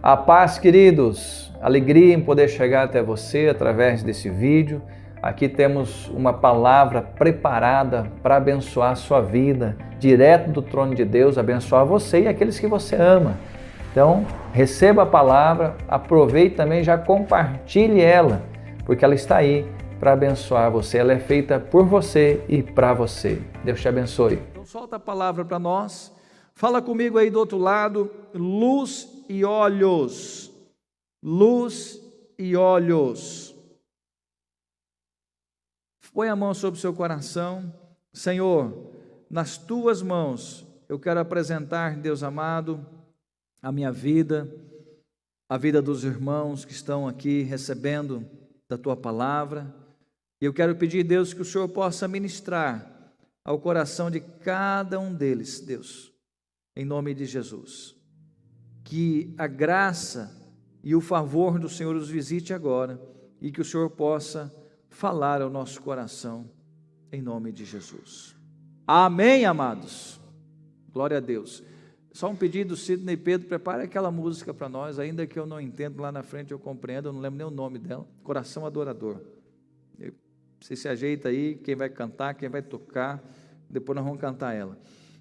A paz, queridos, alegria em poder chegar até você através desse vídeo. Aqui temos uma palavra preparada para abençoar a sua vida, direto do trono de Deus, abençoar você e aqueles que você ama. Então, receba a palavra, aproveite também e já compartilhe ela, porque ela está aí para abençoar você. Ela é feita por você e para você. Deus te abençoe. Então, solta a palavra para nós. Fala comigo aí do outro lado, luz e olhos. Luz e olhos. Põe a mão sobre o seu coração. Senhor, nas tuas mãos eu quero apresentar, Deus amado, a minha vida, a vida dos irmãos que estão aqui recebendo da tua palavra. E eu quero pedir, Deus, que o Senhor possa ministrar ao coração de cada um deles, Deus, em nome de Jesus. Que a graça e o favor do Senhor os visite agora e que o Senhor possa falar ao nosso coração, em nome de Jesus. Amém, amados? Glória a Deus. Só um pedido, Sidney e Pedro, prepare aquela música para nós, ainda que eu não entendo, lá na frente eu compreendo, eu não lembro nem o nome dela, Coração Adorador. Você se ajeita aí, quem vai cantar, quem vai tocar, depois nós vamos cantar ela.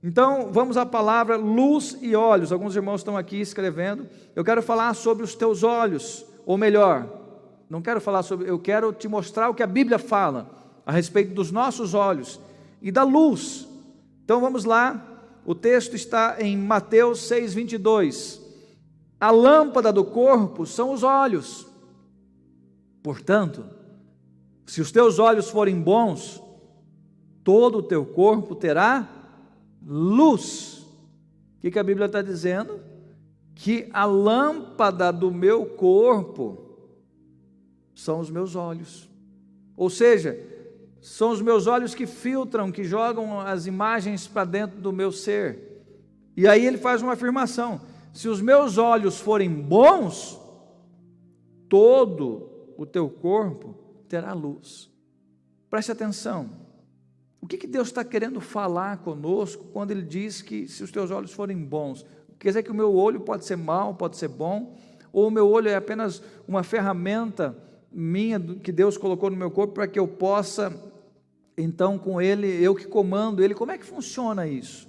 Então, vamos à palavra luz e olhos. Alguns irmãos estão aqui escrevendo. Eu quero falar sobre os teus olhos, ou melhor, não quero falar sobre, eu quero te mostrar o que a Bíblia fala a respeito dos nossos olhos e da luz. Então, vamos lá. O texto está em Mateus 6:22. A lâmpada do corpo são os olhos. Portanto, se os teus olhos forem bons, todo o teu corpo terá luz. O que a Bíblia está dizendo? Que a lâmpada do meu corpo são os meus olhos. Ou seja, são os meus olhos que filtram, que jogam as imagens para dentro do meu ser. E aí ele faz uma afirmação: se os meus olhos forem bons, todo o teu corpo terá luz. Preste atenção. O que Deus está querendo falar conosco quando Ele diz que se os teus olhos forem bons? Quer dizer que o meu olho pode ser mau, pode ser bom, ou o meu olho é apenas uma ferramenta minha que Deus colocou no meu corpo para que eu possa, então com ele, eu que comando ele. Como é que funciona isso?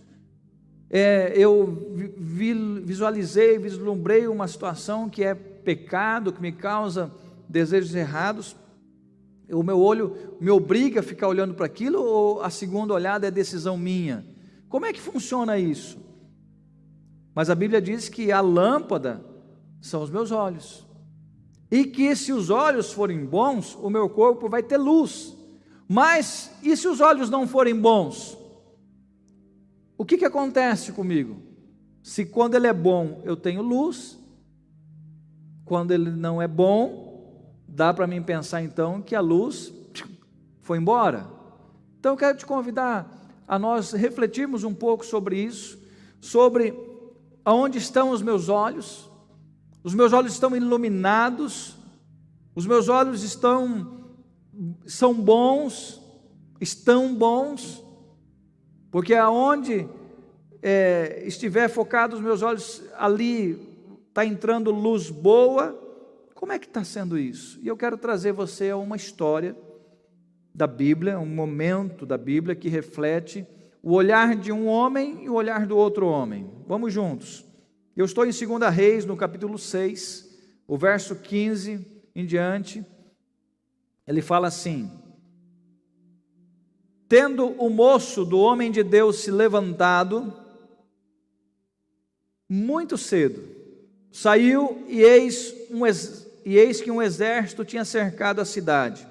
Eu visualizei, vislumbrei uma situação que é pecado, que me causa desejos errados. O meu olho me obriga a ficar olhando para aquilo, ou a segunda olhada é decisão minha? Como é que funciona isso? Mas a Bíblia diz que a lâmpada são os meus olhos, e que se os olhos forem bons, o meu corpo vai ter luz. Mas e se os olhos não forem bons? O que acontece comigo? Se quando ele é bom eu tenho luz, quando ele não é bom, dá para mim pensar então que a luz foi embora. Então eu quero te convidar a nós refletirmos um pouco sobre isso, sobre aonde estão os meus olhos. Os meus olhos estão iluminados, os meus olhos são bons, estão bons, porque aonde estiver focado os meus olhos, ali está entrando luz boa. Como é que está sendo isso? E eu quero trazer você a uma história da Bíblia, um momento da Bíblia que reflete o olhar de um homem e o olhar do outro homem. Vamos juntos. Eu estou em 2 Reis, no capítulo 6, o verso 15 em diante. Ele fala assim: tendo o moço do homem de Deus se levantado muito cedo, saiu e eis que um exército tinha cercado a cidade,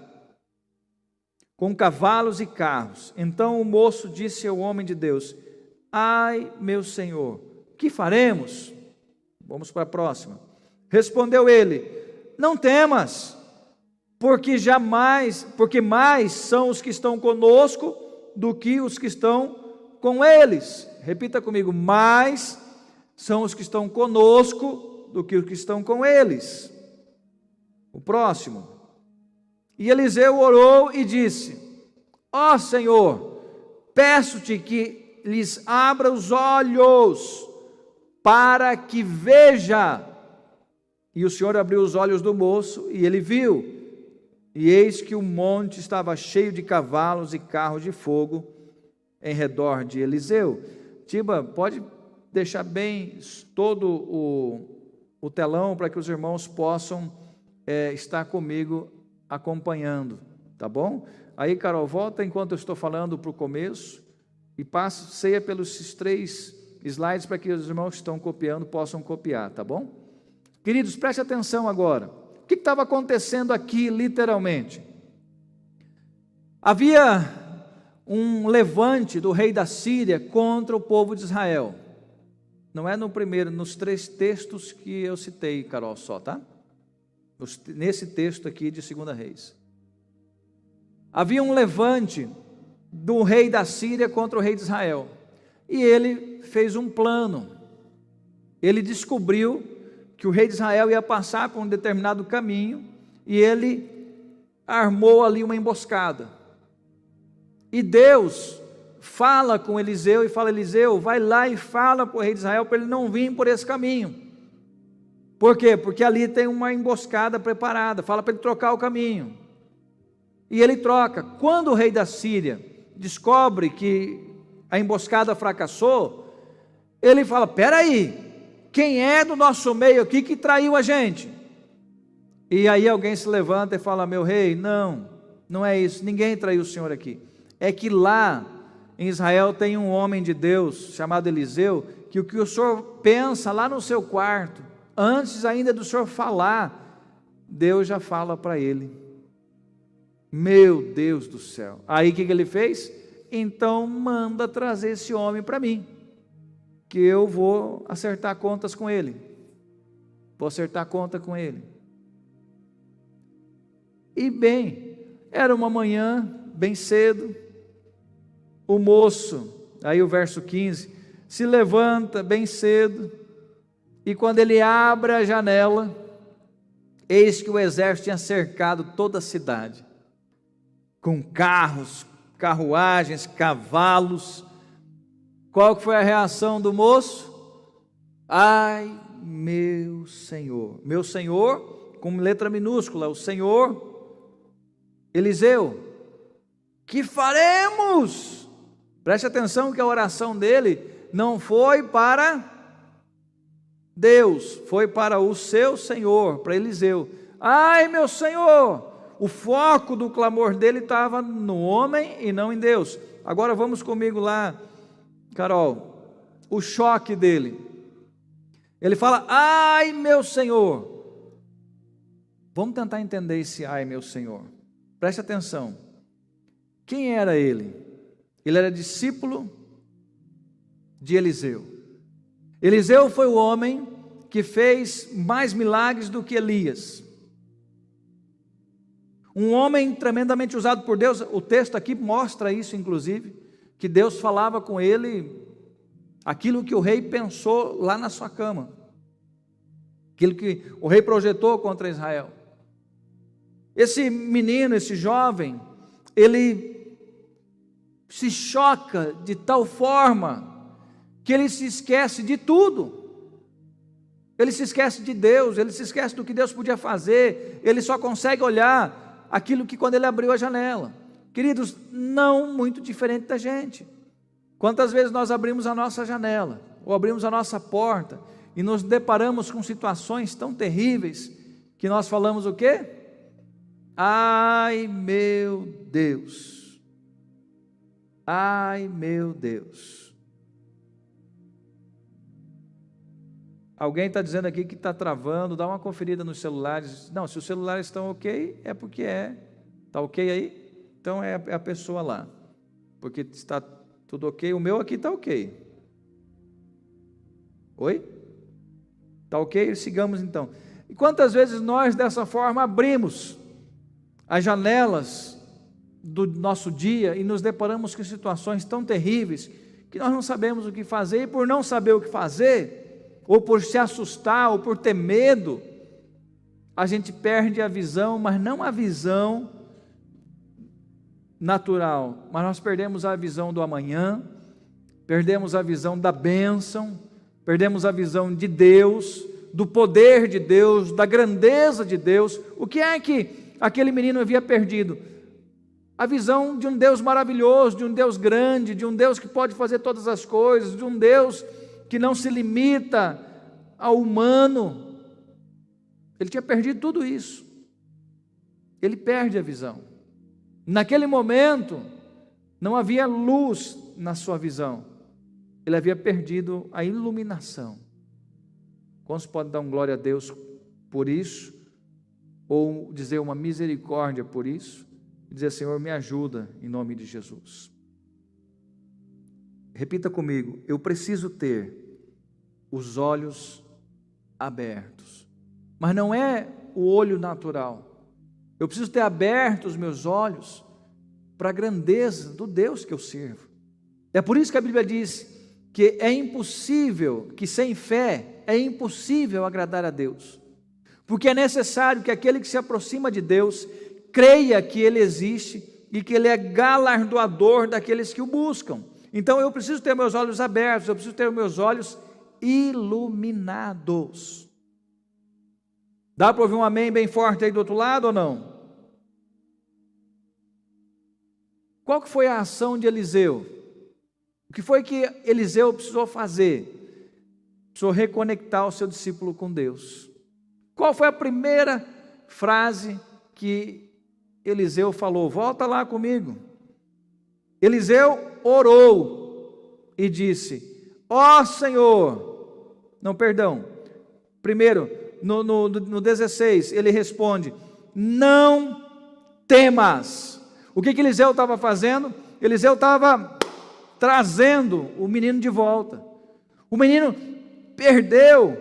com cavalos e carros. Então o moço disse ao homem de Deus: ai, meu senhor, que faremos? Vamos para a próxima. Respondeu ele: não temas, porque mais são os que estão conosco do que os que estão com eles. Repita comigo: mais são os que estão conosco do que os que estão com eles. O próximo. E Eliseu orou e disse: ó Senhor, peço-te que lhes abra os olhos, para que veja. E o Senhor abriu os olhos do moço, e ele viu, e eis que o monte estava cheio de cavalos e carros de fogo em redor de Eliseu. Tiba, pode deixar bem todo o telão para que os irmãos possam estar comigo acompanhando, tá bom? Aí, Carol, volta enquanto eu estou falando para o começo e passeia pelos 3 slides para que os irmãos que estão copiando possam copiar, tá bom? Queridos, preste atenção agora. O que estava acontecendo aqui, literalmente? Havia um levante do rei da Síria contra o povo de Israel. Não é no primeiro, nos 3 textos que eu citei, Carol, só, tá? Nesse texto aqui de 2 Reis. Havia um levante do rei da Síria contra o rei de Israel. E ele fez um plano. Ele descobriu que o rei de Israel ia passar por um determinado caminho, e ele armou ali uma emboscada. E Deus fala com Eliseu e fala: Eliseu, vai lá e fala para o rei de Israel para ele não vir por esse caminho. Por quê? Porque ali tem uma emboscada preparada, fala para ele trocar o caminho. E ele troca. Quando o rei da Síria descobre que a emboscada fracassou, ele fala: peraí, quem é do nosso meio aqui que traiu a gente? E aí alguém se levanta e fala: meu rei, não é isso, ninguém traiu o senhor aqui. É que lá em Israel tem um homem de Deus chamado Eliseu, que o que o senhor pensa lá no seu quarto, antes ainda do senhor falar, Deus já fala para ele. Meu Deus do céu. Aí o que ele fez? Então manda trazer esse homem para mim, que eu vou acertar contas com ele. Vou acertar conta com ele. E bem, era uma manhã, bem cedo, o moço, aí o verso 15, se levanta bem cedo, e quando ele abre a janela, eis que o exército tinha cercado toda a cidade, com carros, carruagens, cavalos. Qual que foi a reação do moço? Ai, meu Senhor, com letra minúscula, o Senhor, Eliseu, que faremos? Preste atenção que a oração dele não foi para Deus, foi para o seu Senhor, para Eliseu. Ai, meu Senhor! O foco do clamor dele estava no homem e não em Deus. Agora vamos comigo lá, Carol, o choque dele. Ele fala: ai, meu Senhor. Vamos tentar entender esse ai, meu Senhor. Preste atenção. Quem era ele? Ele era discípulo de Eliseu. Eliseu foi o homem que fez mais milagres do que Elias. Um homem tremendamente usado por Deus. O texto aqui mostra isso, inclusive, que Deus falava com ele aquilo que o rei pensou lá na sua cama, aquilo que o rei projetou contra Israel. Esse menino, esse jovem, ele se choca de tal forma que ele se esquece de tudo. Ele se esquece de Deus, ele se esquece do que Deus podia fazer, ele só consegue olhar aquilo que quando ele abriu a janela. Queridos, não muito diferente da gente. Quantas vezes nós abrimos a nossa janela, ou abrimos a nossa porta, e nos deparamos com situações tão terríveis, que nós falamos o quê? Ai, meu Deus. Ai, meu Deus. Alguém está dizendo aqui que está travando, dá uma conferida nos celulares. Não, se os celulares estão ok, é porque está ok aí? Então é a pessoa lá, porque está tudo ok, o meu aqui está ok. Oi? Está ok? Sigamos então. E quantas vezes nós dessa forma abrimos as janelas do nosso dia e nos deparamos com situações tão terríveis que nós não sabemos o que fazer, e por não saber o que fazer, ou por se assustar, ou por ter medo, a gente perde a visão, mas não a visão natural, mas nós perdemos a visão do amanhã, perdemos a visão da bênção, perdemos a visão de Deus, do poder de Deus, da grandeza de Deus. O que é que aquele menino havia perdido? A visão de um Deus maravilhoso, de um Deus grande, de um Deus que pode fazer todas as coisas, de um Deus que não se limita ao humano. Ele tinha perdido tudo isso. Ele perde a visão. Naquele momento, não havia luz na sua visão. Ele havia perdido a iluminação. Quantos podem dar glória a Deus por isso? Ou dizer uma misericórdia por isso? E dizer: Senhor, me ajuda em nome de Jesus. Repita comigo: eu preciso ter os olhos abertos. Mas não é o olho natural. Eu preciso ter abertos os meus olhos para a grandeza do Deus que eu sirvo. É por isso que a Bíblia diz que é impossível, que sem fé é impossível agradar a Deus. Porque é necessário que aquele que se aproxima de Deus creia que Ele existe e que Ele é galardoador daqueles que o buscam. Então eu preciso ter meus olhos abertos, eu preciso ter meus olhos iluminados. Dá para ouvir um amém bem forte aí do outro lado ou não? Qual que foi a ação de Eliseu? O que foi que Eliseu precisou fazer? Precisou reconectar o seu discípulo com Deus. Qual foi a primeira frase que Eliseu falou? Volta lá comigo. Eliseu orou e disse: ó Senhor, não, perdão, primeiro, no 16, ele responde: não temas. O que Eliseu estava fazendo? Eliseu estava trazendo o menino de volta. O menino perdeu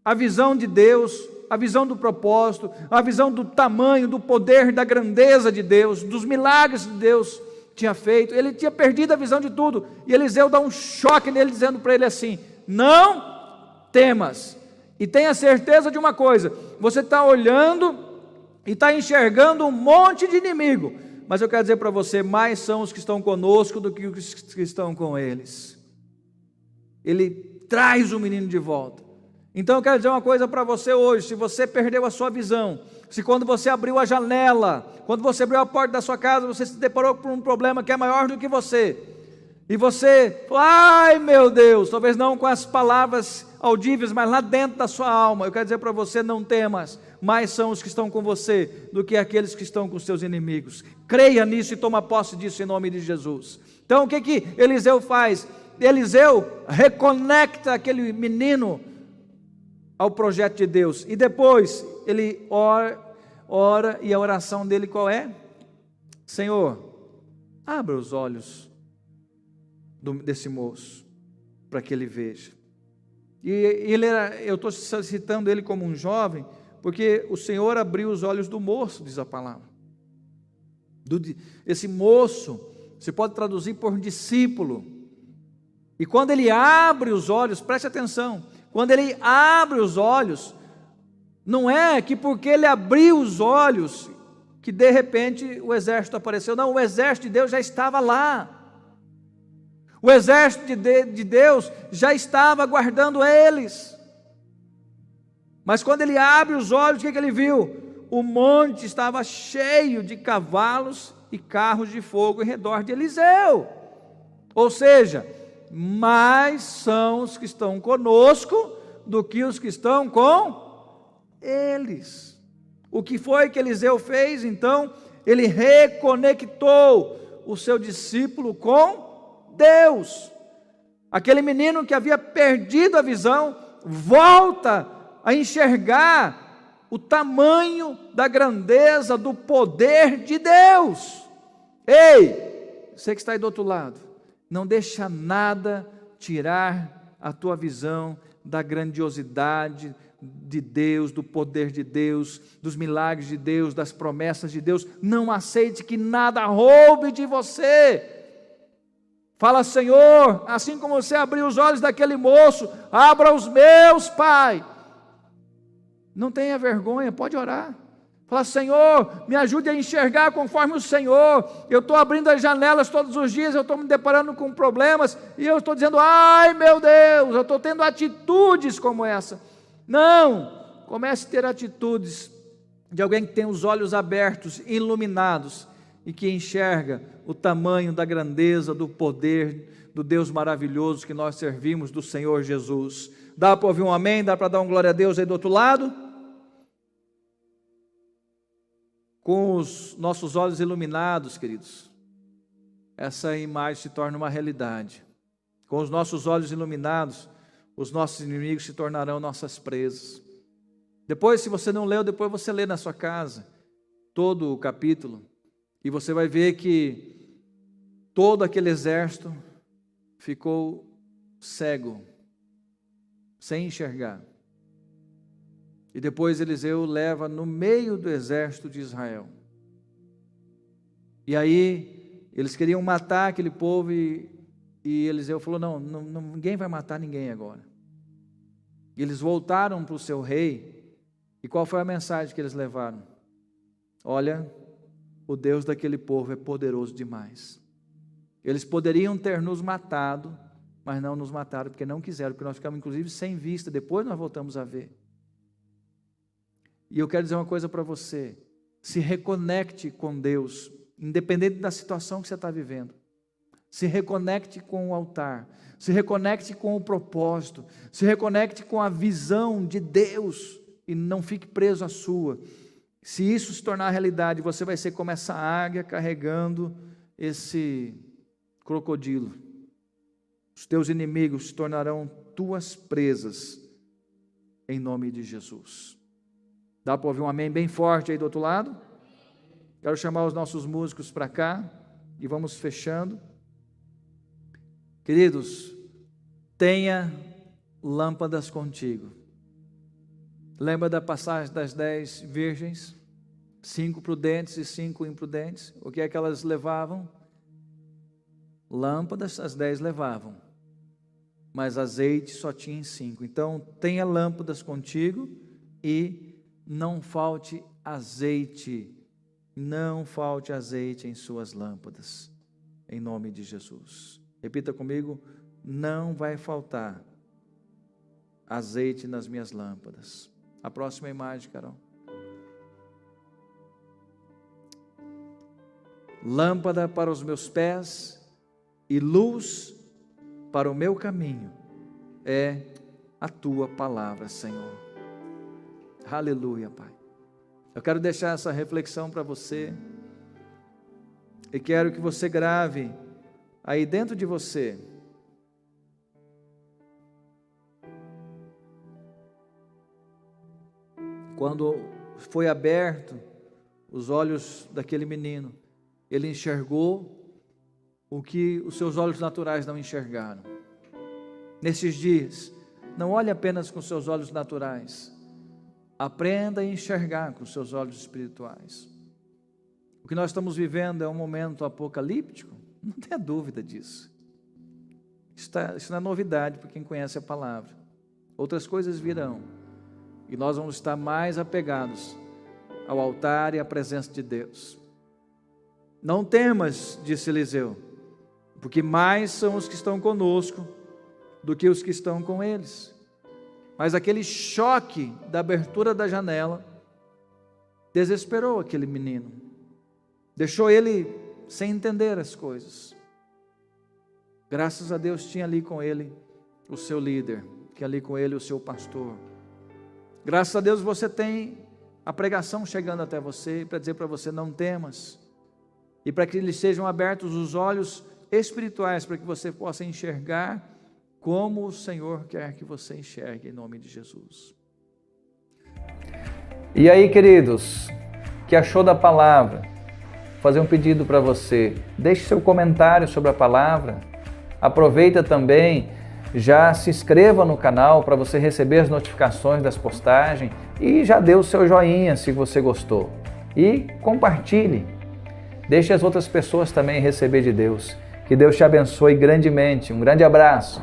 a visão de Deus, a visão do propósito, a visão do tamanho, do poder, da grandeza de Deus, dos milagres que Deus tinha feito. Ele tinha perdido a visão de tudo. E Eliseu dá um choque nele, dizendo para ele assim: não temas. E tenha certeza de uma coisa: você está olhando e está enxergando um monte de inimigo, mas eu quero dizer para você, mais são os que estão conosco do que os que estão com eles. Ele traz o menino de volta. Então eu quero dizer uma coisa para você hoje: se você perdeu a sua visão, se quando você abriu a janela, quando você abriu a porta da sua casa, você se deparou com um problema que é maior do que você, e você falou: ai meu Deus, talvez não com as palavras audíveis, mas lá dentro da sua alma, eu quero dizer para você: não temas, mais são os que estão com você do que aqueles que estão com os seus inimigos. Creia nisso e toma posse disso em nome de Jesus. Então o que Eliseu faz? Eliseu reconecta aquele menino ao projeto de Deus, e depois ele ora, e a oração dele qual é? Senhor, abra os olhos desse moço, para que ele veja. E eu estou citando ele como um jovem, porque o Senhor abriu os olhos do moço, diz a palavra. Esse moço, você pode traduzir por discípulo. E quando ele abre os olhos, preste atenção, quando ele abre os olhos, não é que porque ele abriu os olhos, que de repente o exército apareceu. Não, o exército de Deus já estava lá. O exército de Deus já estava aguardando eles. Mas quando ele abre os olhos, o que ele viu? O monte estava cheio de cavalos e carros de fogo em redor de Eliseu. Ou seja, mais são os que estão conosco do que os que estão com eles. O que foi que Eliseu fez então? Ele reconectou o seu discípulo com Deus. Aquele menino que havia perdido a visão volta a enxergar o tamanho da grandeza do poder de Deus. Ei, você que está aí do outro lado, não deixa nada tirar a tua visão da grandiosidade de Deus, do poder de Deus, dos milagres de Deus, das promessas de Deus. Não aceite que nada roube de você. Fala: Senhor, assim como você abriu os olhos daquele moço, abra os meus, Pai. Não tenha vergonha, pode orar. Fala: Senhor, me ajude a enxergar conforme o Senhor. Eu estou abrindo as janelas todos os dias, eu estou me deparando com problemas, e eu estou dizendo: ai meu Deus, eu estou tendo atitudes como essa. Não! Comece a ter atitudes de alguém que tem os olhos abertos, iluminados, e que enxerga o tamanho da grandeza, do poder, do Deus maravilhoso que nós servimos, do Senhor Jesus. Dá para ouvir um amém? Dá para dar um glória a Deus aí do outro lado? Com os nossos olhos iluminados, queridos, essa imagem se torna uma realidade. Com os nossos olhos iluminados, os nossos inimigos se tornarão nossas presas. Depois, se você não leu, depois você lê na sua casa todo o capítulo, e você vai ver que todo aquele exército ficou cego, sem enxergar. E depois Eliseu leva no meio do exército de Israel. E aí eles queriam matar aquele povo e Eliseu falou, não, ninguém vai matar ninguém agora. E eles voltaram para o seu rei. E qual foi a mensagem que eles levaram? Olha, o Deus daquele povo é poderoso demais. Eles poderiam ter nos matado, mas não nos mataram porque não quiseram, porque nós ficamos inclusive sem vista, depois nós voltamos a ver. E eu quero dizer uma coisa para você, se reconecte com Deus, independente da situação que você está vivendo. Se reconecte com o altar, se reconecte com o propósito, se reconecte com a visão de Deus e não fique preso à sua. Se isso se tornar realidade, você vai ser como essa águia carregando esse crocodilo. Os teus inimigos se tornarão tuas presas, em nome de Jesus. Dá para ouvir um amém bem forte aí do outro lado? Quero chamar os nossos músicos para cá e vamos fechando. Queridos, tenha lâmpadas contigo. Lembra da passagem das 10 virgens? 5 prudentes e 5 imprudentes. O que é que elas levavam? Lâmpadas, as 10 levavam, mas azeite só tinha 5. Então, tenha lâmpadas contigo e não falte azeite. Não falte azeite em suas lâmpadas, em nome de Jesus. Repita comigo, não vai faltar azeite nas minhas lâmpadas. A próxima imagem, Carol. Lâmpada para os meus pés e luz para o meu caminho é a tua palavra, Senhor. Aleluia, Pai. Eu quero deixar essa reflexão para você e quero que você grave aí dentro de você quando foi aberto os olhos daquele menino, ele enxergou o que os seus olhos naturais não enxergaram. Nesses dias, não olhe apenas com seus olhos naturais, aprenda a enxergar com seus olhos espirituais. O que nós estamos vivendo é um momento apocalíptico, não tenha dúvida disso. Isso não é novidade para quem conhece a palavra. Outras coisas virão e nós vamos estar mais apegados ao altar e à presença de Deus. Não temas, disse Eliseu, porque mais são os que estão conosco do que os que estão com eles. Mas aquele choque da abertura da janela desesperou aquele menino, deixou ele sem entender as coisas. Graças a Deus tinha ali com ele o seu líder, tinha ali com ele o seu pastor. Graças a Deus você tem a pregação chegando até você para dizer para você, não temas, e para que lhes sejam abertos os olhos espirituais, para que você possa enxergar como o Senhor quer que você enxergue, em nome de Jesus. E aí, queridos, que achou da palavra? Vou fazer um pedido para você, deixe seu comentário sobre a palavra, aproveita também, já se inscreva no canal para você receber as notificações das postagens e já dê o seu joinha se você gostou. E compartilhe, deixe as outras pessoas também receber de Deus. Que Deus te abençoe grandemente. Um grande abraço.